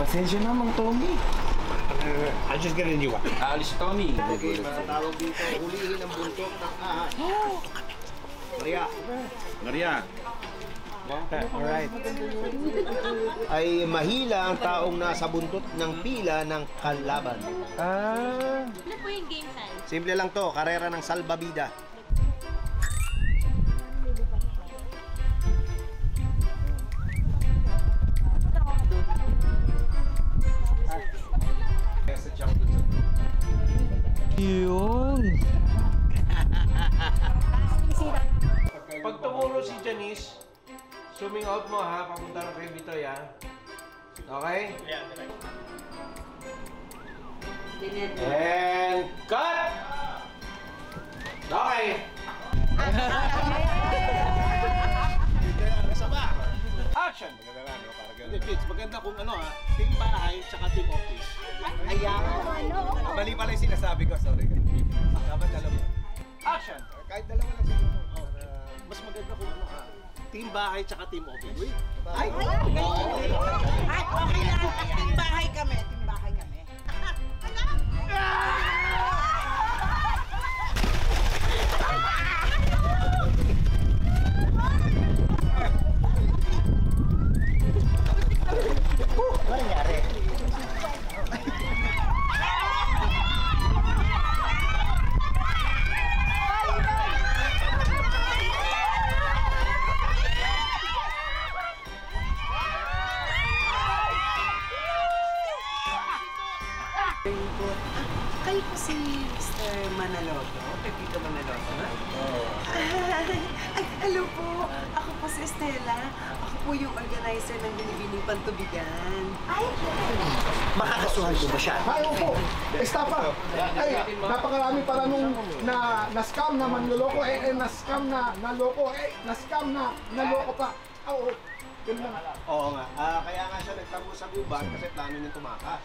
Pasensya na, Mang Tommy. I'll just get a new one. Aalis si Tommy. Okay, matatawag dito, hulihin ang buntot ng ahas. Maria. Maria. Alright. Ay mahila ang taong nasa buntot ng pila ng kalaban. Ano po yung game time? Simple lang to, karera ng salbabida. Yun. Pag tumuro si Janice, zooming out mo ha, papunta na kay Bitoy ha. Okay? And cut! Okay! Action! Maganda kung ano ha, team bahay tsaka team office. Ayan. Mali pala yung sinasabi ko, sorry. Dapat alam mo. Action! Kahit dalawa lang siguro. Mas maganda kung ano ha, team bahay tsaka team office. Ay! Ay, okay lang. Team bahay kami. Team bahay kami. Kayo po si Mr. Manaloto? Pepito Manaloto? Ay, hello po. Ako po si Estela. Ako po yung organizer ng Binibining Pantubigan. Ay, Makakasuhan ko ba siya? Ay, opo. Estafa. Ay, napakarami para nung na-scam na manloloko. Na-scam na naloko. Na-scam na naloko pa. Oo. Yun lang. Oo nga. Kaya nga siya nagtago sa gubat kasi plano niya tumakas.